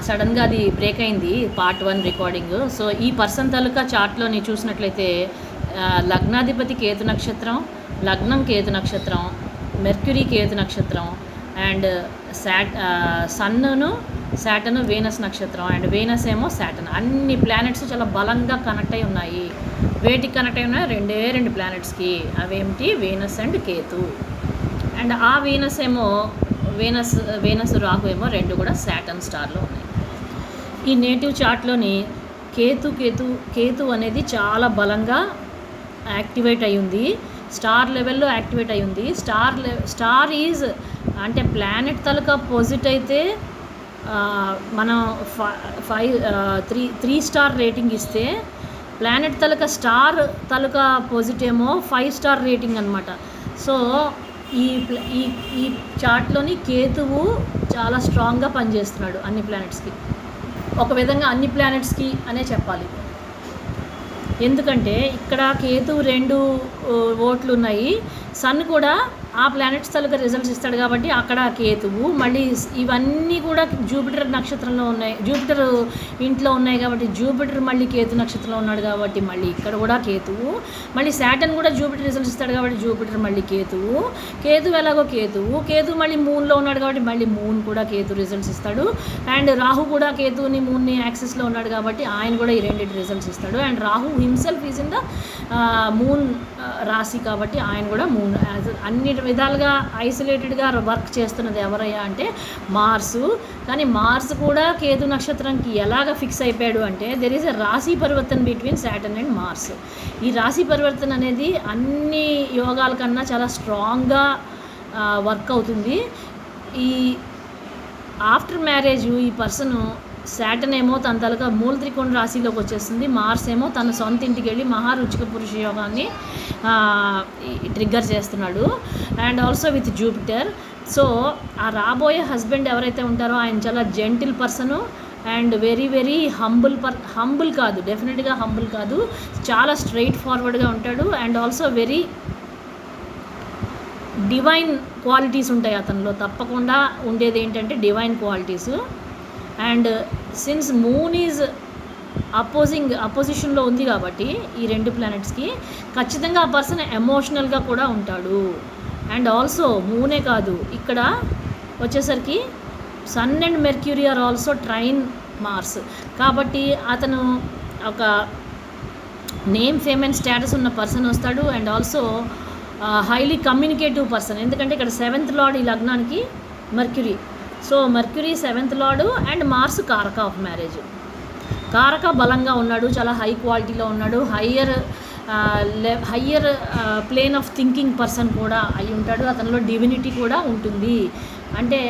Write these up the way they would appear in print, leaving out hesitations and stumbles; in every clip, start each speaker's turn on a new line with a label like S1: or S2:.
S1: సడన్గా అది బ్రేక్ అయింది పార్ట్ 1 రికార్డింగ్. సో ఈ పర్సన్ తాలూకా చార్ట్లోని చూసినట్లయితే లగ్నాధిపతి కేతు నక్షత్రం, లగ్నం కేతు నక్షత్రం, మెర్క్యూరీ కేతు నక్షత్రం, అండ్ సన్ను శాటర్న్ వీనస్ నక్షత్రం, అండ్ వీనస్ ఏమో శాటర్న్. అన్ని ప్లానెట్స్ చాలా బలంగా కనెక్ట్ అయి ఉన్నాయి. వేటికి కనెక్ట్ అయి ఉన్నాయి? రెండు ప్లానెట్స్కి. అవేమిటి? Venus and Ketu. అండ్ ఆ వీనస్ ఏమో వీనస్ రాహు ఏమో రెండు కూడా శాటర్న్ స్టార్లో ఉన్నాయి. ఈ నేటివ్ చార్ట్లోని కేతు అనేది చాలా బలంగా యాక్టివేట్ అయి ఉంది. స్టార్ లెవెల్లో యాక్టివేట్ అయి ఉంది. స్టార్ ఈజ్ అంటే ప్లానెట్ తాలూకా పోజిట్ అయితే మనం 3 స్టార్ రేటింగ్ ఇస్తే, ప్లానెట్ తాలూకా పోజిట్ ఏమో 5 స్టార్ రేటింగ్ అనమాట. సో ఈ చార్ట్లోని కేతువు చాలా స్ట్రాంగ్గా పనిచేస్తున్నాడు అన్ని ప్లానెట్స్కి. ఒక విధంగా అన్ని ప్లానెట్స్కి అనే చెప్పాలి. ఎందుకంటే ఇక్కడ కేతువు 2 ఓట్లు ఉన్నాయి. సన్ కూడా ఆ ప్లానెట్స్ తాలూకా రిజల్ట్స్ ఇస్తాడు కాబట్టి అక్కడ కేతువు. మళ్ళీ ఇవన్నీ కూడా జూపిటర్ నక్షత్రంలో ఉన్నాయి, జూపిటర్ ఇంట్లో ఉన్నాయి కాబట్టి జూపిటర్ మళ్ళీ కేతు నక్షత్రంలో ఉన్నాడు కాబట్టి మళ్ళీ ఇక్కడ కూడా కేతువు. మళ్ళీ శాటర్న్ కూడా జూపిటర్ రిజల్ట్స్ ఇస్తాడు కాబట్టి జూపిటర్ మళ్ళీ కేతువు. ఎలాగో కేతువు మళ్ళీ మూన్లో ఉన్నాడు కాబట్టి మళ్ళీ మూన్ కూడా కేతు రిజల్ట్స్ ఇస్తాడు. అండ్ రాహు కూడా కేతువుని మూన్ని యాక్సెస్లో ఉన్నాడు కాబట్టి ఆయన కూడా ఈ రెండింటి రిజల్ట్స్ ఇస్తాడు. And Rahu himself is in the moon రాశి కాబట్టి ఆయన కూడా మూన్ అన్ని విధాలుగా ఐసోలేటెడ్గా వర్క్ చేస్తున్నది ఎవరయ్యా అంటే మార్సు. కానీ మార్స్ కూడా కేతు నక్షత్రానికి ఎలాగ ఫిక్స్ అయిపోయాడు అంటే there is a rashi parivartan between Saturn and Mars. ఈ రాశి పరివర్తన అనేది అన్ని యోగాల కన్నా చాలా స్ట్రాంగ్గా వర్క్ అవుతుంది. ఈ ఆఫ్టర్ మ్యారేజ్ ఈ పర్సన్ శాటర్న్ ఏమో తన తాలూకా మూల త్రికోణ రాశిలోకి వచ్చేస్తుంది. మార్స్ ఏమో తన సొంత ఇంటికి వెళ్ళి మహారుచిక పురుష యోగాన్ని ట్రిగ్గర్ చేస్తున్నాడు. And also with Jupiter. So ఆ రాబోయే హస్బెండ్ ఎవరైతే ఉంటారో ఆయన చాలా gentle person and very humble కాదు, డెఫినెట్గా హంబుల్ కాదు, చాలా స్ట్రైట్ ఫార్వర్డ్గా ఉంటాడు. And also very divine qualities ఉంటాయి అతనిలో. తప్పకుండా ఉండేది ఏంటంటే divine qualities. And since moon is అపోజిషన్లో ఉంది కాబట్టి ఈ 2 ప్లానెట్స్కి ఖచ్చితంగా ఆ పర్సన్ ఎమోషనల్గా కూడా ఉంటాడు. అండ్ ఆల్సో మూనే కాదు, ఇక్కడ వచ్చేసరికి sun and Mercury are also trine Mars కాబట్టి అతను ఒక నేమ్ ఫేమ్ అండ్ స్టేటస్ ఉన్న పర్సన్ వస్తాడు. And also highly communicative person. ఎందుకంటే ఇక్కడ 7th లార్డ్ ఈ లగ్నానికి Mercury. So Mercury 7th lord and Mars karaka of marriage. కారక బలంగా ఉన్నాడు, చాలా హై క్వాలిటీలో ఉన్నాడు, higher plane of thinking person కూడా అయి ఉంటాడు. అతనిలో డివినిటీ కూడా ఉంటుంది. అంటే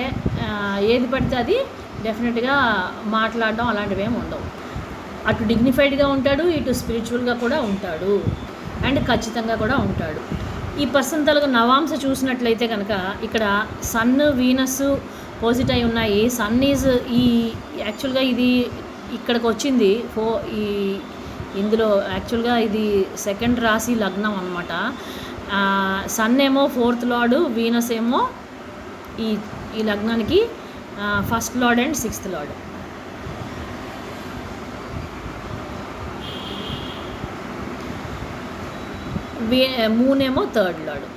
S1: ఏది పడితే అది డెఫినెట్గా మాట్లాడడం అలాంటివి ఏమి ఉండవు. అటు డిగ్నిఫైడ్గా ఉంటాడు, ఇటు స్పిరిచువల్గా కూడా ఉంటాడు, అండ్ ఖచ్చితంగా కూడా ఉంటాడు. ఈ పర్సన్ తాలూకు నవాంశ చూసినట్లయితే కనుక ఇక్కడ సన్ వీనస్ పోజిట్ అయి ఉన్నాయి. సన్ ఈజ్ యాక్చువల్గా ఇది ఇక్కడికి వచ్చింది ఇందులో యాక్చువల్గా ఇది 2nd రాశి లగ్నం అనమాట. సన్ ఏమో 4th లార్డు, వీనస్ ఏమో ఈ లగ్నానికి 1st lord and 6th lord. Moon ఏమో 3rd lord.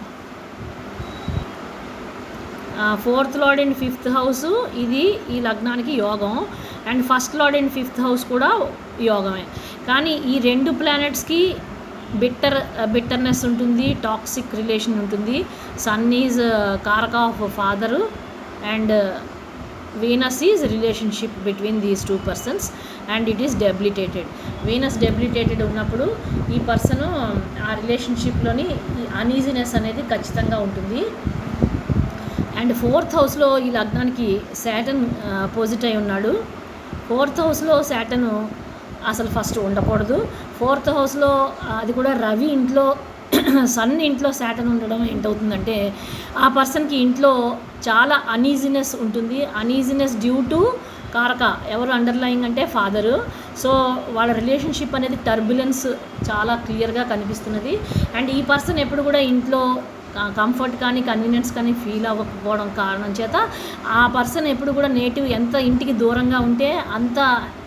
S1: 4th lord and 5th house ఇది ఈ లగ్నానికి యోగం. And 1st lord and 5th house కూడా యోగమే. కానీ ఈ 2 ప్లానెట్స్కి బిట్టర్నెస్ ఉంటుంది, టాక్సిక్ రిలేషన్ ఉంటుంది. సన్ ఈజ్ కారక of father and Venus is relationship between these 2 persons and it is debilitated. Venus debilitated ఉన్నప్పుడు ఈ పర్సను ఆ రిలేషన్షిప్లోని అనీజినెస్ అనేది ఖచ్చితంగా ఉంటుంది. అండ్ 4th హౌస్లో ఈ లగ్నానికి శాటర్న్ పోజిట్ అయి ఉన్నాడు. 4th హౌస్లో శాటర్న్ అసలు ఫస్ట్ ఉండకూడదు. 4th హౌస్లో అది కూడా రవి ఇంట్లో సన్ ఇంట్లో శాటర్న్ ఉండడం ఏంటవుతుందంటే ఆ పర్సన్కి ఇంట్లో చాలా అనీజినెస్ ఉంటుంది. అనీజినెస్ డ్యూ టు కారక ఎవరు అండర్లయింగ్ అంటే ఫాదరు. సో వాళ్ళ రిలేషన్షిప్ అనేది టర్బులెన్స్ చాలా క్లియర్గా కనిపిస్తున్నది. అండ్ ఈ పర్సన్ ఎప్పుడు కూడా ఇంట్లో కంఫర్ట్ కానీ కన్వీనియన్స్ కానీ ఫీల్ అవ్వకపోవడం కారణం చేత ఆ పర్సన్ ఎప్పుడు కూడా నేటివ్ ఎంత ఇంటికి దూరంగా ఉంటే అంత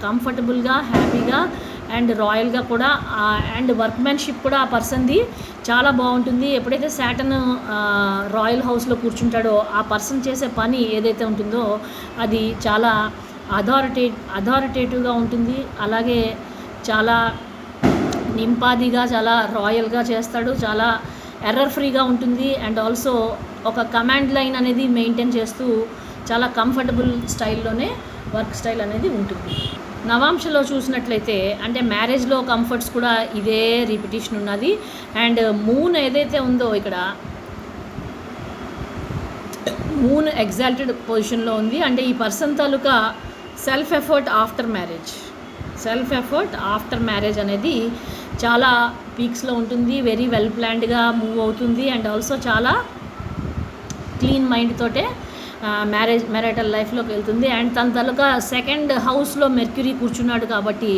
S1: కంఫర్టబుల్గా హ్యాపీగా అండ్ రాయల్గా కూడా అండ్ వర్క్మెన్షిప్ కూడా ఆ పర్సన్ది చాలా బాగుంటుంది. ఎప్పుడైతే సాటర్న్ రాయల్ హౌస్లో కూర్చుంటాడో ఆ పర్సన్ చేసే పని ఏదైతే ఉంటుందో అది చాలా అథారిటేటివ్గా ఉంటుంది. అలాగే చాలా నింపాదిగా చాలా రాయల్గా చేస్తాడు, చాలా ఎర్రర్ ఫ్రీగా ఉంటుంది. అండ్ ఆల్సో ఒక కమాండ్ లైన్ అనేది మెయింటైన్ చేస్తూ చాలా కంఫర్టబుల్ స్టైల్లోనే వర్క్ స్టైల్ అనేది ఉంటుంది. నవాంశలో చూసినట్లయితే అంటే మ్యారేజ్లో కంఫర్ట్స్ కూడా ఇదే రిపిటేషన్ ఉన్నది. అండ్ మూన్ ఏదైతే ఉందో ఇక్కడ మూన్ ఎగ్జాల్టెడ్ పొజిషన్లో ఉంది. అంటే ఈ పర్సన్ తాలూకా సెల్ఫ్ ఎఫర్ట్ ఆఫ్టర్ మ్యారేజ్ అనేది చాలా పీక్స్లో ఉంటుంది. వెరీ వెల్ ప్లాన్డ్గా మూవ్ అవుతుంది. అండ్ ఆల్సో చాలా క్లీన్ మైండ్ తోటే మ్యారిటల్ లైఫ్లోకి వెళ్తుంది. అండ్ తన తాలూకా సెకండ్ హౌస్లో మెర్క్యూరీ కూర్చున్నాడు కాబట్టి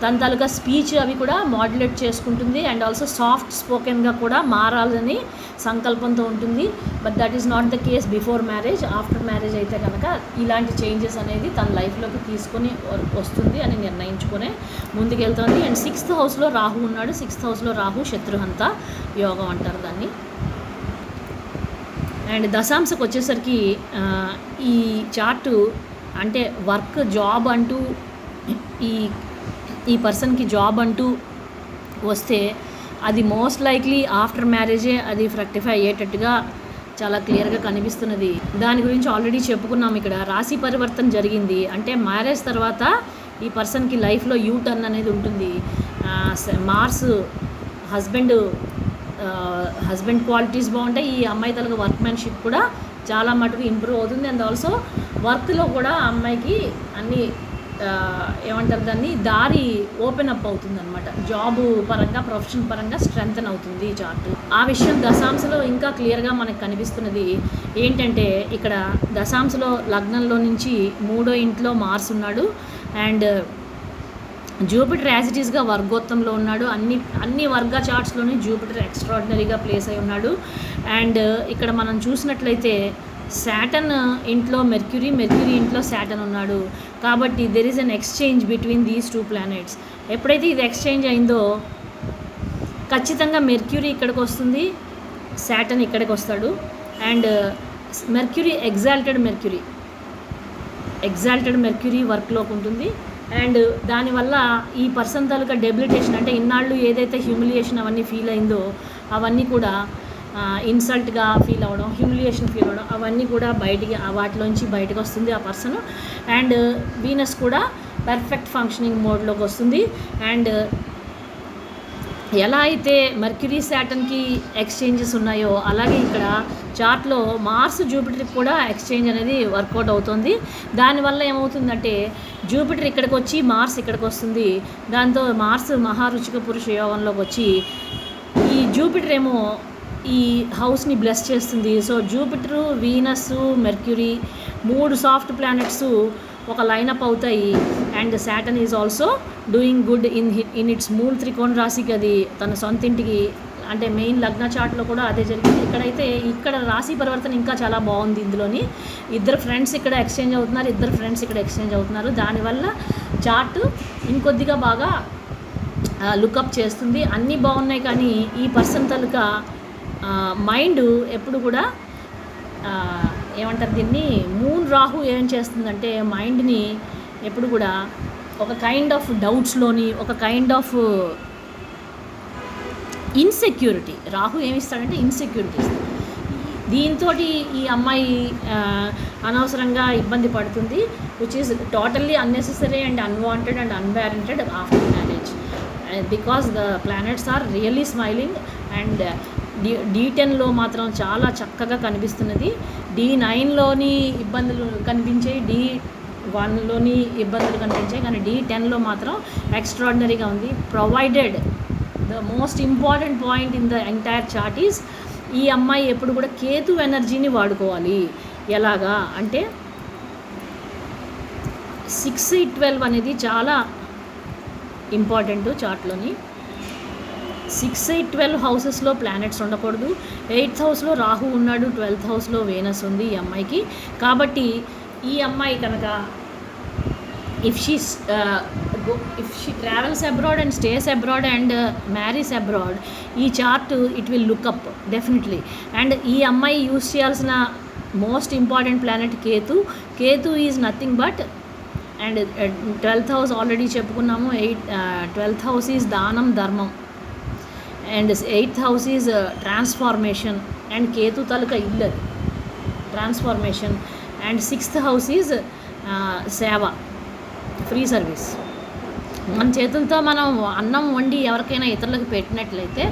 S1: తన తాలూకా స్పీచ్ అవి కూడా మాడ్యులేట్ చేసుకుంటుంది. అండ్ ఆల్సో సాఫ్ట్ స్పోకెన్గా కూడా మారాలని సంకల్పంతో ఉంటుంది. But that is not the case before marriage. After marriage అయితే కనుక ఇలాంటి చేంజెస్ అనేది తన లైఫ్లోకి తీసుకొని వస్తుంది అని నిర్ణయించుకునే ముందుకెళ్తుంది. అండ్ 6th హౌస్లో రాహు ఉన్నాడు. 6th హౌస్లో రాహు శత్రుహంత యోగం అంటారు దాన్ని. అండ్ దశాంశకు వచ్చేసరికి ఈ చార్టు అంటే వర్క్ జాబ్ అంటూ ఈ పర్సన్కి జాబ్ అంటూ వస్తే అది మోస్ట్ లైక్లీ ఆఫ్టర్ మ్యారేజే అది ఫ్రక్టిఫై అయ్యేటట్టుగా చాలా క్లియర్గా కనిపిస్తున్నది. దాని గురించి ఆల్రెడీ చెప్పుకున్నాం. ఇక్కడ రాశి పరివర్తన జరిగింది అంటే మ్యారేజ్ తర్వాత ఈ పర్సన్కి లైఫ్లో యూ టర్న్ అనేది ఉంటుంది. మార్స్ హస్బెండ్ క్వాలిటీస్ బాగుంటాయి. ఈ అమ్మాయి తలక వర్క్మెన్షిప్ కూడా చాలా మటుకు ఇంప్రూవ్ అవుతుంది. అండ్ ఆల్సో వర్క్లో కూడా అమ్మాయికి అన్ని ఏమంటారు దాన్ని దారి ఓపెన్ అప్ అవుతుంది అనమాట. జాబ్ పరంగా ప్రొఫెషన్ పరంగా స్ట్రెంగ్తన్ అవుతుంది ఈ చార్టు. ఆ విషయం దశాంశలో ఇంకా క్లియర్గా మనకు కనిపిస్తున్నది. ఏంటంటే ఇక్కడ దశాంశలో లగ్నంలో నుంచి 3వ ఇంట్లో మార్స్ ఉన్నాడు. అండ్ జూపిటర్ యాజ్ ఇట్ ఈస్గా వర్గోత్తంలో ఉన్నాడు. అన్ని వర్గ చార్ట్స్లోని జూపిటర్ ఎక్స్ట్రాడినరీగా ప్లేస్ అయి ఉన్నాడు. అండ్ ఇక్కడ మనం చూసినట్లయితే సాటర్న్ ఇంట్లో మెర్క్యూరీ ఇంట్లో సాటర్న్ ఉన్నాడు. కాబట్టి there is an exchange between these 2 planets. ఎప్పుడైతే ఇది ఎక్స్చేంజ్ అయిందో ఖచ్చితంగా మెర్క్యూరీ ఇక్కడికి వస్తుంది, సాటర్న్ ఇక్కడికి వస్తాడు. అండ్ మెర్క్యూరీ ఎగ్జాల్టెడ్ మెర్క్యూరీ వర్క్లోకి ఉంటుంది. అండ్ దానివల్ల ఈ పర్సన్ తాలూకా డెబిలిటేషన్ అంటే ఇన్నాళ్ళు ఏదైతే హ్యూమిలియేషన్ అవన్నీ ఫీల్ అయిందో అవన్నీ కూడా ఇన్సల్ట్గా ఫీల్ అవ్వడం, హ్యూమిలియేషన్ ఫీల్ అవ్వడం అవన్నీ కూడా వాటిలోంచి బయటకు వస్తుంది ఆ పర్సన్. అండ్ వీనస్ కూడా పర్ఫెక్ట్ ఫంక్షనింగ్ మోడ్లోకి వస్తుంది. అండ్ ఎలా అయితే మెర్క్యూరీ సాటర్న్కి ఎక్స్చేంజెస్ ఉన్నాయో అలాగే ఇక్కడ చార్ట్లో మార్స్ జూపిటర్కి కూడా ఎక్స్చేంజ్ అనేది వర్కౌట్ అవుతుంది. దానివల్ల ఏమవుతుందంటే జూపిటర్ ఇక్కడికి వచ్చి మార్స్ ఇక్కడికి వస్తుంది. దాంతో మార్స్ మహారుచిక పురుష యోగంలోకి వచ్చి ఈ జూపిటర్ ఏమో ఈ హౌస్ని బ్లెస్ చేస్తుంది. So Jupiter, Venus, Mercury 3 soft planets ఒక లైనప్ అవుతాయి. And Saturn is also doing good in its మూల్ త్రికోణ రాశికి అది తన సొంత ఇంటికి అంటే మెయిన్ లగ్న చార్ట్లో కూడా అదే జరిగింది. ఇక్కడ రాశి పరివర్తన ఇంకా చాలా బాగుంది. ఇందులోని 2 ఫ్రెండ్స్ ఇక్కడ ఎక్స్చేంజ్ అవుతున్నారు. దానివల్ల చార్ట్ ఇంకొద్దిగా బాగా లుకప్ చేస్తుంది. అన్నీ బాగున్నాయి కానీ ఈ పర్సన్ తాలూకా మైండ్ ఎప్పుడు కూడా ఏమంటారు దీన్ని మూన్ రాహు ఏం చేస్తుందంటే మైండ్ని ఎప్పుడు కూడా ఒక కైండ్ ఆఫ్ డౌట్స్లోని ఒక కైండ్ ఆఫ్ ఇన్సెక్యూరిటీ రాహు ఏమిస్తాడంటే ఇన్సెక్యూరిటీ ఇస్తాడు. దీంతో ఈ అమ్మాయి అనవసరంగా ఇబ్బంది పడుతుంది. Which is totally unnecessary and unwanted and unwarranted after marriage because the planets are really smiling. And D10లో మాత్రం చాలా చక్కగా కనిపిస్తున్నది. D9లోని ఇబ్బందులు కనిపించాయి, D1లోని ఇబ్బందులు కనిపించాయి, కానీ D10లో మాత్రం ఎక్స్ట్రాడినరీగా ఉంది. Provided the most important point in the entire chart is ఈ అమ్మాయి ఎప్పుడు కూడా కేతు ఎనర్జీని వాడుకోవాలి. ఎలాగా అంటే 6, 8, 12 అనేది చాలా ఇంపార్టెంట్ చార్ట్లోని. 6, 8, 12 హౌసెస్లో ప్లానెట్స్ ఉండకూడదు. 8th హౌస్లో రాహు ఉన్నాడు, 12th హౌస్లో వేనస్ ఉంది ఈ అమ్మాయికి. కాబట్టి ఈ అమ్మాయి కనుక if she travels abroad and stays abroad and marries abroad, ఈ chart it will look up definitely. And ఈ అమ్మాయి యూజ్ చేయాల్సిన most important planet Ketu is nothing but, and 12th house already చెప్పుకున్నాము. 12th హౌస్ ఈజ్ దానం ధర్మం, and 8th house is transformation, and Ketu తాలూకా ఇల్లు అది transformation. And 6th house is సేవ, ఫ్రీ సర్వీస్. మన చేతులతో మనం అన్నం వండి ఎవరికైనా ఇతరులకు పెట్టినట్లయితే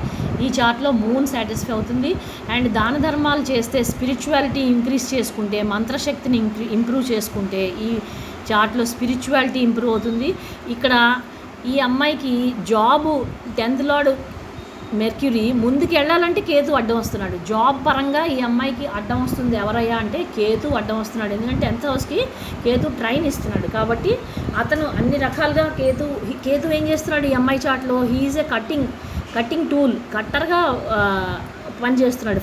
S1: ఈ చార్ట్లో మూన్ సాటిస్ఫై అవుతుంది. అండ్ దాన ధర్మాలు చేస్తే, స్పిరిచువాలిటీ ఇంక్రీజ్ చేసుకుంటే, మంత్రశక్తిని ఇంప్రూవ్ చేసుకుంటే ఈ చార్ట్లో స్పిరిచువాలిటీ ఇంప్రూవ్ అవుతుంది. ఇక్కడ ఈ అమ్మాయికి జాబు 10th లార్డ్ మెర్క్యూరీ ముందుకు వెళ్ళాలంటే కేతు అడ్డం వస్తున్నాడు. జాబ్ పరంగా ఈ అమ్మాయికి అడ్డం వస్తుంది ఎవరయ్యా అంటే కేతు అడ్డం వస్తున్నాడు. ఎందుకంటే 10th హౌస్కి కేతు ట్రైన్ ఇస్తున్నాడు. కాబట్టి అతను అన్ని రకాలుగా కేతు ఏం చేస్తున్నాడు ఈ అమ్మాయి చాట్లో, హీఈజ్ ఏ కట్టింగ్ టూల్, కట్టర్గా పనిచేస్తున్నాడు.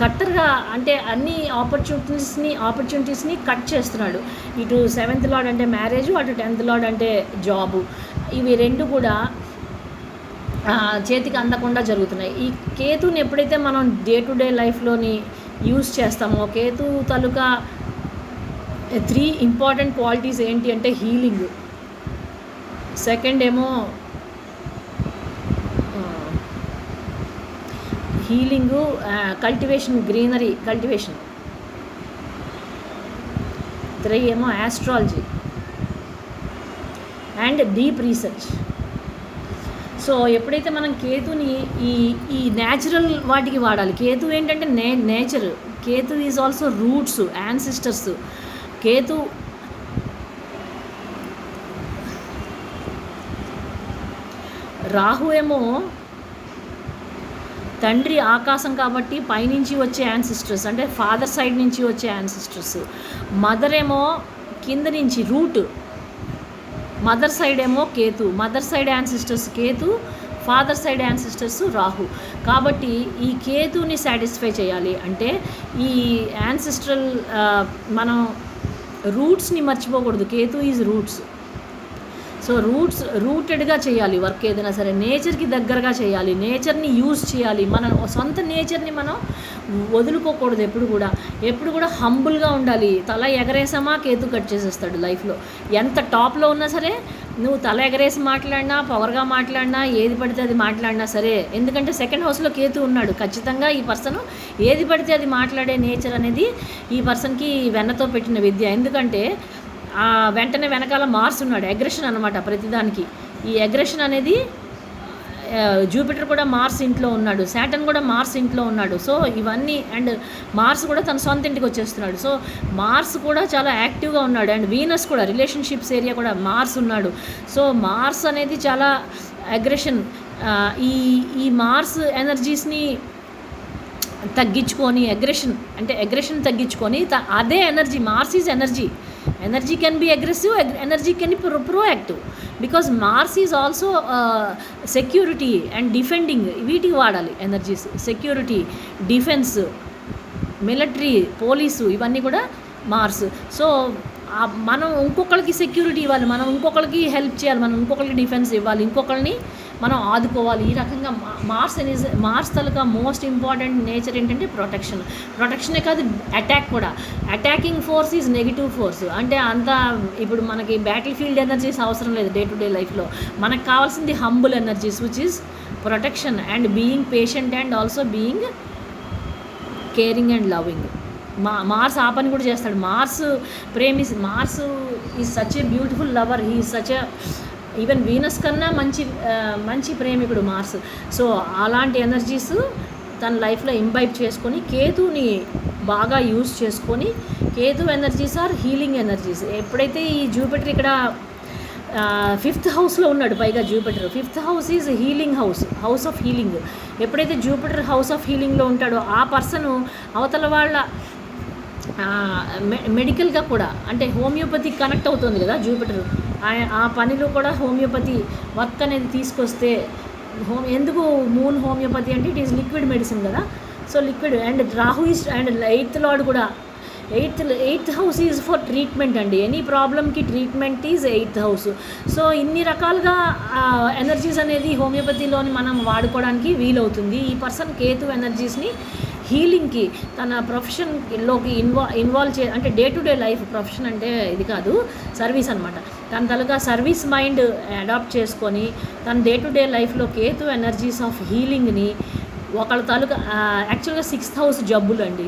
S1: కట్టర్గా అంటే అన్ని ఆపర్చునిటీస్ని కట్ చేస్తున్నాడు. ఇటు 7th లార్డ్ అంటే మ్యారేజ్, అటు 10th లార్డ్ అంటే జాబు, ఇవి రెండు కూడా చేతికి అందకుండా జరుగుతున్నాయి. ఈ కేతుని ఎప్పుడైతే మనం డే టు డే లైఫ్లోని యూజ్ చేస్తామో, కేతు తాలూకా 3 ఇంపార్టెంట్ క్వాలిటీస్ ఏంటి అంటే హీలింగ్, సెకండ్ ఏమో హీలింగు, కల్టివేషన్, గ్రీనరీ కల్టివేషన్, 3 ఏమో astrology and deep research. So ఎప్పుడైతే మనం కేతుని ఈ న్యాచురల్ వాటికి వాడాలి. కేతు ఏంటంటే nature, Ketu is also roots, ancestors. Ketu Rahu ఏమో తండ్రి ఆకాశం కాబట్టి పైనుంచి వచ్చే యాన్సిస్టర్స్, అంటే ఫాదర్ సైడ్ నుంచి వచ్చే యాన్సిస్టర్స్. మదర్ ఏమో కింద నుంచి రూట్, మదర్ సైడ్ ఏమో Ketu, mother side ancestors Ketu, father side ancestors Rahu. కాబట్టి ఈ కేతుని సాటిస్ఫై చేయాలి అంటే ఈ యాన్సిస్ట్రల్ మనం రూట్స్ని మర్చిపోకూడదు. Ketu is roots. సో రూటెడ్గా చేయాలి వర్క్ ఏదైనా సరే, నేచర్కి దగ్గరగా చేయాలి, నేచర్ని యూజ్ చేయాలి. మన సొంత నేచర్ని మనం వదులుకోకూడదు. ఎప్పుడు కూడా హంబుల్గా ఉండాలి. తల ఎగరేసామా కేతు కట్ చేసేస్తాడు లైఫ్లో. ఎంత టాప్లో ఉన్నా సరే నువ్వు తల ఎగరేసి మాట్లాడినా, పవర్గా మాట్లాడినా, ఏది పడితే అది మాట్లాడినా సరే, ఎందుకంటే 2nd హౌస్లో కేతు ఉన్నాడు. ఖచ్చితంగా ఈ పర్సన్ ఏది పడితే అది మాట్లాడే నేచర్ అనేది ఈ పర్సన్కి వెన్నతో పెట్టిన విద్య. ఎందుకంటే వెంటనే వెనకాల మార్స్ ఉన్నాడు, అగ్రెషన్ అనమాట ప్రతిదానికి. ఈ అగ్రెషన్ అనేది జూపిటర్ కూడా మార్స్ ఇంట్లో ఉన్నాడు, సాటర్న్ కూడా మార్స్ ఇంట్లో ఉన్నాడు. సో ఇవన్నీ, అండ్ మార్స్ కూడా తన సొంత ఇంటికి వచ్చేస్తున్నాడు. సో మార్స్ కూడా చాలా యాక్టివ్గా ఉన్నాడు. అండ్ వీనస్ కూడా రిలేషన్షిప్స్ ఏరియా కూడా మార్స్ ఉన్నాడు. సో మార్స్ అనేది చాలా అగ్రెషన్. ఈ మార్స్ ఎనర్జీస్ని తగ్గించుకొని, అగ్రెషన్ తగ్గించుకొని, అదే energy, Mars is energy can be aggressive, energy can be proactive, because Mars is also security and defending. వీటికి వాడాలి energies, security, defence, military, police, ఇవన్నీ కూడా మార్స్. సో మనం ఇంకొకరికి సెక్యూరిటీ ఇవ్వాలి, మనం ఇంకొకరికి హెల్ప్ చేయాలి, మనం ఇంకొకరికి డిఫెన్స్ ఇవ్వాలి, ఇంకొకరిని మనం ఆదుకోవాలి. ఈ రకంగా మార్స్ తాలూకా మోస్ట్ ఇంపార్టెంట్ నేచర్ ఏంటంటే ప్రొటెక్షనే కాదు, అటాక్ కూడా. Attacking force is negative force. అంటే అంతా ఇప్పుడు మనకి బ్యాటిల్ ఫీల్డ్ ఎనర్జీస్ అవసరం లేదు డే టు డే లైఫ్లో. మనకు కావాల్సింది humble energies, which is protection and being patient and also being caring and loving. Mars ఆ పని కూడా చేస్తాడు. Mars is such a beautiful lover, he is such a, even Venus కన్నా మంచి ప్రేమికుడు మార్స్. సో అలాంటి ఎనర్జీస్ తన లైఫ్లో ఇంబైబ్ చేసుకొని, కేతుని బాగా యూజ్ చేసుకొని, Ketu energies are healing energies. ఎప్పుడైతే ఈ జూపిటర్ ఇక్కడ 5th హౌస్లో ఉన్నాడు, పైగా Jupiter 5th house is healing house of healing. ఎప్పుడైతే జూపిటర్ హౌస్ ఆఫ్ హీలింగ్లో ఉంటాడో ఆ పర్సన్ అవతల వాళ్ళ మెడికల్గా కూడా అంటే హోమియోపతి కనెక్ట్ అవుతుంది కదా జూపిటర్, ఆ పనిలో కూడా హోమియోపతి వర్క్ అనేది తీసుకొస్తే ఎందుకు మూన్ హోమియోపతి అంటే ఇట్ ఈస్ లిక్విడ్ మెడిసిన్ కదా. So liquid and Rahu is and 8th lord కూడా eighth house is for treatment అండి. ఎనీ ప్రాబ్లమ్కి treatment is 8th house. So ఇన్ని రకాలుగా ఎనర్జీస్ అనేది హోమియోపతిలోని మనం వాడుకోవడానికి వీలవుతుంది. ఈ పర్సన్ కేతు ఎనర్జీస్ని హీలింగ్కి తన ప్రొఫెషన్లోకి ఇన్వాల్వ్ అంటే day to day life, profession అంటే ఇది కాదు సర్వీస్ అనమాట, తన తలుగా సర్వీస్ మైండ్ అడాప్ట్ చేసుకొని తన డే టు డే లైఫ్లో కేతు ఎనర్జీస్ ఆఫ్ హీలింగ్ని ఒకళ్ళ తాలూకా యాక్చువల్గా 6th హౌస్ జబ్బులు అండి,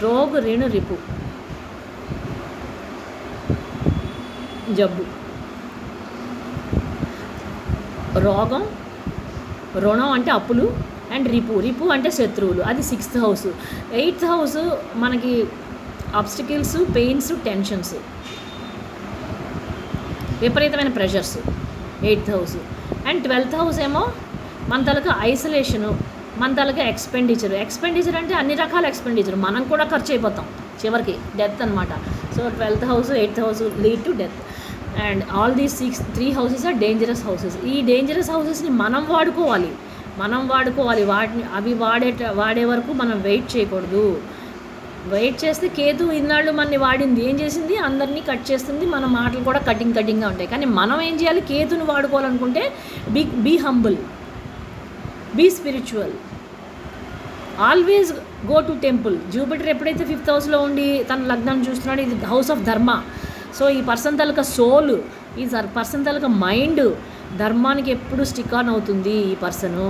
S1: రోగ్ రేణు రిపు జబ్బు, రోగం, రుణం అంటే అప్పులు, అండ్ రిపు అంటే శత్రువులు, అది 6th హౌస్. 8th హౌస్ మనకి ఆబ్స్టికల్స్, పెయిన్స్, టెన్షన్స్, విపరీతమైన pressures 8th house. And 12th house ఏమో మన తలక ఐసోలేషను, మన తలక ఎక్స్పెండిచర్ అంటే అన్ని రకాల ఎక్స్పెండిచర్, మనం కూడా ఖర్చు అయిపోతాం చివరికి, డెత్ అనమాట. So 12th house 8th house lead to death. And all these 3 houses are dangerous houses. ఈ డేంజరస్ హౌసెస్ని మనం వాడుకోవాలి, వాటిని అవి వాడే వరకు మనం వెయిట్ చేయకూడదు. వెయిట్ చేస్తే కేతు ఇన్నాళ్ళు మనని వాడింది, ఏం చేసింది, అందరినీ కట్ చేస్తుంది, మన మాటలు కూడా కటింగ్గా ఉంటాయి. కానీ మనం ఏం చేయాలి, కేతుని వాడుకోవాలనుకుంటే be humble, be spiritual, always go to temple. Jupiter ఎప్పుడైతే 5th హౌస్లో ఉండి తన లగ్నం చూస్తున్నాడు, ఇది హౌస్ ఆఫ్ ధర్మ. సో ఈ పర్సన్ తాలూకా సోల్, ఈ పర్సన్ తాలూకా మైండ్ ధర్మానికి ఎప్పుడు స్టిక్ ఆన్ అవుతుంది ఈ పర్సను.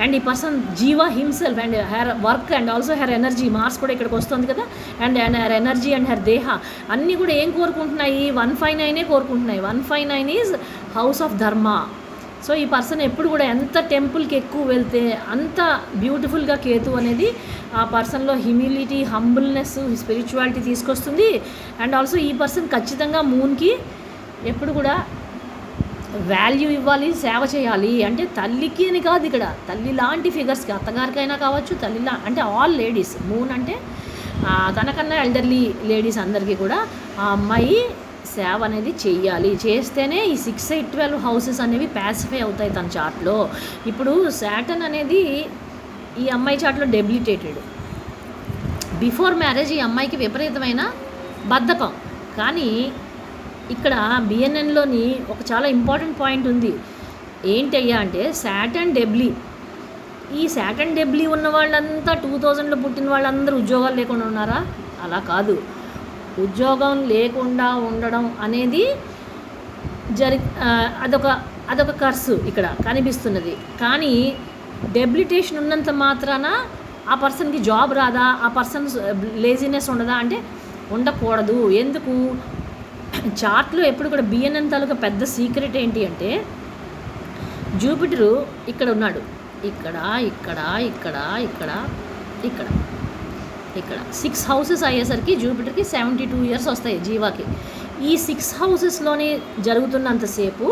S1: అండ్ ఈ పర్సన్ జీవా himself and her work and also her energy, Mars కూడా ఇక్కడికి వస్తుంది కదా, and her energy and her దేహ అన్నీ కూడా ఏం కోరుకుంటున్నాయి, 159 కోరుకుంటున్నాయి. 159 is house of dharma. So ఈ పర్సన్ ఎప్పుడు కూడా ఎంత టెంపుల్కి ఎక్కువ వెళ్తే అంత బ్యూటిఫుల్గా కేతు అనేది ఆ పర్సన్లో హ్యూమిలిటీ, హంబుల్నెస్, స్పిరిచువాలిటీ తీసుకొస్తుంది. అండ్ ఆల్సో ఈ పర్సన్ ఖచ్చితంగా మూన్కి ఎప్పుడు కూడా వాల్యూ ఇవ్వాలి, సేవ చేయాలి. అంటే తల్లికి అని కాదు, ఇక్కడ తల్లి లాంటి ఫిగర్స్కి, అత్తగారికైనా కావచ్చు, తల్లిలా అంటే ఆల్ లేడీస్, మూన్ అంటే తనకన్నా ఎల్డర్లీ లేడీస్ అందరికీ కూడా ఆ అమ్మాయి సేవ అనేది చెయ్యాలి. చేస్తేనే ఈ 6, 8, 12 హౌసెస్ అనేవి ప్యాసిఫై అవుతాయి తన చార్ట్లో. ఇప్పుడు శాటర్న్ అనేది ఈ అమ్మాయి చార్ట్లో డెబిలిటేటెడ్. బిఫోర్ మ్యారేజ్ ఈ అమ్మాయికి విపరీతమైన బద్ధకం. కానీ ఇక్కడ బిఎన్ఎన్లోని ఒక చాలా ఇంపార్టెంట్ పాయింట్ ఉంది. ఏంటయ్యా అంటే శాటర్న్ డెబ్లీ. ఈ శాటర్న్ డెబ్లీ ఉన్న వాళ్ళంతా 2000లో పుట్టిన వాళ్ళందరూ ఉద్యోగాలు లేకుండా ఉన్నారా? అలా కాదు. ఉద్యోగం లేకుండా ఉండడం అనేది అదొక కర్సు ఇక్కడ కనిపిస్తున్నది. కానీ డెబిలిటేషన్ ఉన్నంత మాత్రాన ఆ పర్సన్కి జాబ్ రాదా, ఆ పర్సన్ లేజినెస్ ఉండదా అంటే ఉండకూడదు. ఎందుకు? చార్ట్లో ఎప్పుడు కూడా బిఎన్ఎన్ తాలూకా పెద్ద సీక్రెట్ ఏంటి అంటే జూపిటరు ఇక్కడ ఉన్నాడు, ఇక్కడ ఇక్కడ ఇక్కడ ఇక్కడ ఇక్కడ ఇక్కడ 6 హౌసెస్ అయ్యేసరికి జూపిటర్కి 72 ఇయర్స్ వస్తాయి జీవాకి. ఈ 6 హౌసెస్లోనే జరుగుతున్నంతసేపు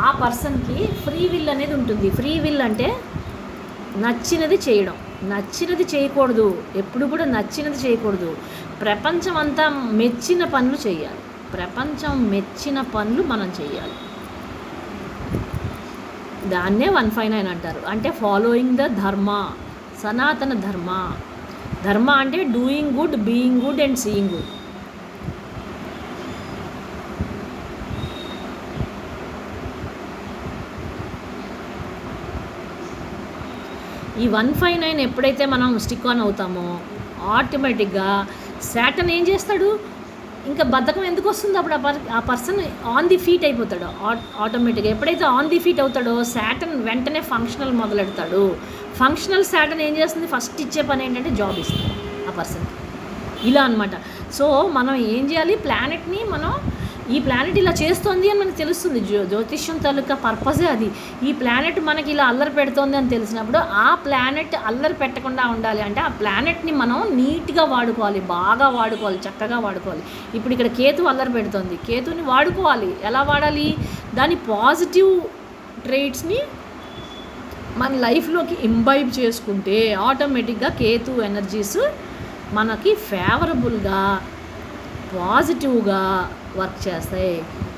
S1: ఆ పర్సన్కి ఫ్రీ విల్ అనేది ఉంటుంది. ఫ్రీ విల్ అంటే నచ్చినది చేయడం, నచ్చినది చేయకూడదు, ఎప్పుడు కూడా నచ్చినది చేయకూడదు. ప్రపంచం అంతా మెచ్చిన పనులు చేయాలి, ప్రపంచం మెచ్చిన పనులు మనం చేయాలి. దాన్నే 159 అంటారు. అంటే ఫాలోయింగ్ ద ధర్మ, సనాతన ధర్మ. ధర్మ అంటే doing good, being good and seeing good. ఈ 159 ఎప్పుడైతే మనం స్టిక్ ఆన్ అవుతామో ఆటోమేటిక్గా శాటర్న్ ఏం చేస్తాడు, ఇంకా బద్ధకం ఎందుకు వస్తుంది, అప్పుడు ఆ పర్సన్ ఆన్ ది ఫీట్ అయిపోతాడు ఆటోమేటిక్గా. ఎప్పుడైతే ఆన్ ది ఫీట్ అవుతాడో శాటర్న్ వెంటనే ఫంక్షనల్ మొదలెడతాడు. ఫంక్షనల్ శాటర్న్ ఏం చేస్తుంది, ఫస్ట్ ఇచ్చే పని ఏంటంటే జాబ్ ఇస్తుంది ఆ పర్సన్కి. ఇలా అనమాట. సో మనం ఏం చేయాలి, ప్లానెట్ని మనం ఈ ప్లానెట్ ఇలా చేస్తోంది అని మనకు తెలుస్తుంది. జ్యోతిష్యం తాలూకా పర్పసే అది. ఈ ప్లానెట్ మనకి ఇలా అల్లరి పెడుతోంది అని తెలిసినప్పుడు ఆ ప్లానెట్ అల్లరి పెట్టకుండా ఉండాలి అంటే ఆ ప్లానెట్ని మనం నీట్గా వాడుకోవాలి, బాగా వాడుకోవాలి, చక్కగా వాడుకోవాలి. ఇప్పుడు ఇక్కడ కేతు అల్లరి పెడుతోంది, కేతుని వాడుకోవాలి. ఎలా వాడాలి, దాని పాజిటివ్ ట్రేట్స్ని మన లైఫ్లోకి ఇంబైబ్ చేసుకుంటే ఆటోమేటిక్గా కేతు ఎనర్జీస్ మనకి ఫేవరబుల్గా పాజిటివ్గా వర్క్ చేస్తాయి.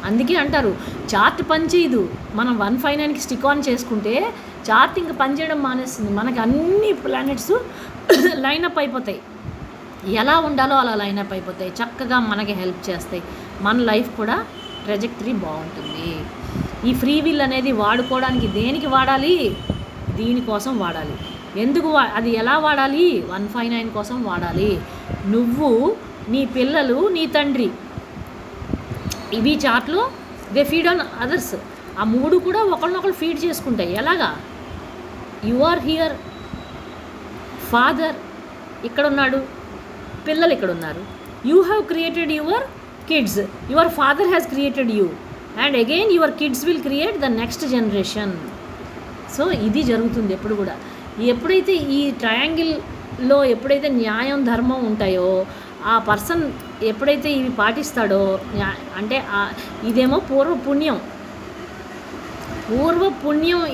S1: అందుకే అంటారు చార్ట్ పనిచేయదు. మనం 159కి స్టిక్ ఆన్ చేసుకుంటే చార్ట్ ఇంకా పనిచేయడం మానేస్తుంది. మనకి అన్ని ప్లానెట్స్ లైనప్ అయిపోతాయి, ఎలా ఉండాలో అలా లైనప్ అయిపోతాయి, చక్కగా మనకి హెల్ప్ చేస్తాయి. మన లైఫ్ కూడా ట్రెజెక్టరీ బాగుంటుంది. ఈ ఫ్రీ విల్ అనేది వాడుకోవడానికి దేనికి వాడాలి? దీనికోసం వాడాలి. ఎందుకు అది ఎలా వాడాలి? 159 కోసం వాడాలి. నువ్వు, నీ పిల్లలు, నీ తండ్రి, ఇవి చార్ట్లో దే ఫీడ్ ఆన్ అదర్స్. ఆ మూడు కూడా ఒకరినొకరు ఫీడ్ చేసుకుంటాయి. ఎలాగా? యు ఆర్ హియర్, ఫాదర్ ఇక్కడ ఉన్నాడు, పిల్లలు ఇక్కడ ఉన్నారు. You have created your kids, your father has created you, and again your kids will create the next generation. So ఇది జరుగుతుంది ఎప్పుడు కూడా. ఎప్పుడైతే ఈ ట్రయాంగిల్లో ఎప్పుడైతే న్యాయం, ధర్మం ఉంటాయో, ఆ పర్సన్ ఎప్పుడైతే ఇవి పాటిస్తాడో, అంటే ఇదేమో పూర్వపుణ్యం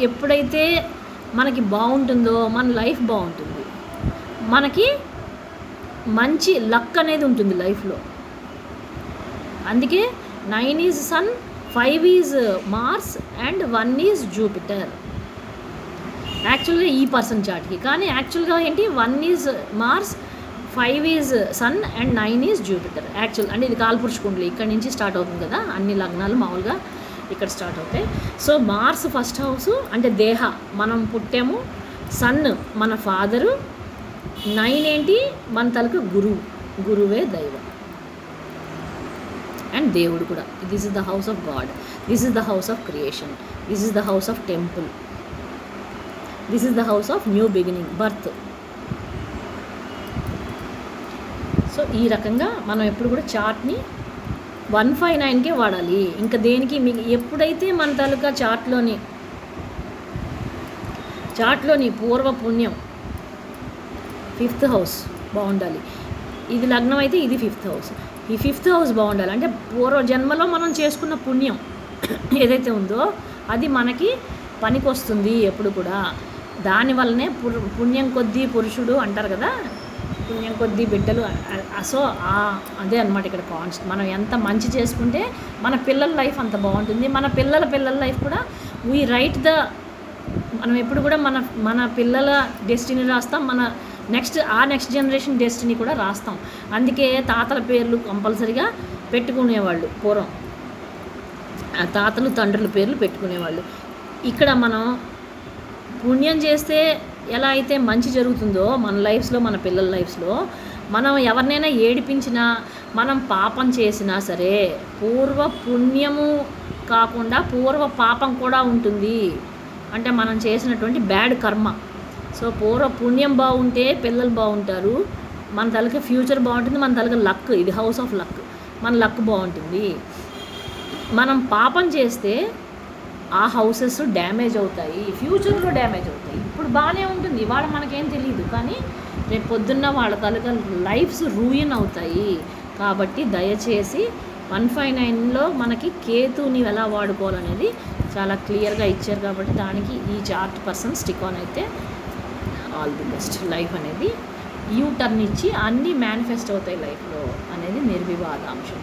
S1: ఎప్పుడైతే మనకి బాగుంటుందో మన లైఫ్ బాగుంటుంది, మనకి మంచి లక్ అనేది ఉంటుంది లైఫ్లో. అందుకే 9 is sun, 5 is Mars and 1 is Jupiter. యాక్చువల్గా ఈ పర్సన్ చార్ట్కి, కానీ యాక్చువల్గా ఏంటి 1 is Mars, 5 is sun and 9 is Jupiter. Actual అంటే ఇది కాల్పురుష కుండలి, ఇక్కడ నుంచి స్టార్ట్ అవుతుంది కదా, అన్ని లగ్నాలు మామూలుగా ఇక్కడ స్టార్ట్ అవుతాయి. సో మార్స్ ఫస్ట్ హౌస్ అంటే దేహ, మనం పుట్టాము. సన్ మన ఫాదరు, 9 ఏంటి మన తలకు గురువే దైవం అండ్ దేవుడు కూడా. This is the house of God, this is the house of creation, this is the house of temple, this is the house of new beginning, birth. So ఈ రకంగా మనం ఎప్పుడు కూడా చార్ట్ని 159కే వాడాలి. ఇంకా దేనికి మీకు ఎప్పుడైతే మన తాలూకా చార్ట్లోని పూర్వపుణ్యం 5th హౌస్ బాగుండాలి. ఇది లగ్నం అయితే ఇది 5th హౌస్. ఈ 5th హౌస్ బాగుండాలి. అంటే పూర్వ జన్మలో మనం చేసుకున్న పుణ్యం ఏదైతే ఉందో అది మనకి పనికొస్తుంది ఎప్పుడు కూడా. దానివల్లనే పుణ్యం కొద్దీ పురుషుడు అంటారు కదా, పుణ్యం కొద్దీ బిడ్డలు. సో అదే అనమాట ఇక్కడ కాన్సెప్ట్. మనం ఎంత మంచి చేసుకుంటే మన పిల్లల లైఫ్ అంత బాగుంటుంది. మన పిల్లల లైఫ్ కూడా వీ రైట్ మనం ఎప్పుడు కూడా మన పిల్లల డెస్టినీ రాస్తాం, మన నెక్స్ట్ జనరేషన్ డెస్టినీ కూడా రాస్తాం. అందుకే తాతల పేర్లు కంపల్సరిగా పెట్టుకునేవాళ్ళు పూర్వం, తాతలు తండ్రుల పేర్లు పెట్టుకునేవాళ్ళు. ఇక్కడ మనం పుణ్యం చేస్తే ఎలా అయితే మంచి జరుగుతుందో మన లైఫ్స్లో, మన పిల్లల లైఫ్స్లో, మనం ఎవరినైనా ఏడిపించినా, మనం పాపం చేసినా సరే పూర్వ పుణ్యము కాకుండా పూర్వ పాపం కూడా ఉంటుంది. అంటే మనం చేసినటువంటి బ్యాడ్ కర్మ. సో పూర్వ పుణ్యం బాగుంటే పిల్లలు బాగుంటారు, మన తలకి ఫ్యూచర్ బాగుంటుంది, మన తలకి లక్, ఇది హౌస్ ఆఫ్ లక్, మన లక్ బాగుంటుంది. మనం పాపం చేస్తే ఆ హౌసెస్ డ్యామేజ్ అవుతాయి, ఫ్యూచర్లో డ్యామేజ్ అవుతాయి. ఇప్పుడు బాగానే ఉంటుంది, ఇవాళ మనకేం తెలియదు, కానీ రేపు పొద్దున్న వాళ్ళ తలక లైఫ్స్ రూయిన్ అవుతాయి. కాబట్టి దయచేసి 159లో మనకి కేతుని ఎలా వాడుకోవాలనేది చాలా క్లియర్గా ఇచ్చారు. కాబట్టి దానికి ఈ చార్ట్ పర్సన్ స్టిక్ ఆన్ అయితే ఆల్ ది బెస్ట్. లైఫ్ అనేది యూ టర్న్ ఇచ్చి అన్నీ మేనిఫెస్ట్ అవుతాయి లైఫ్లో అనేది నిర్వివాదాంశం.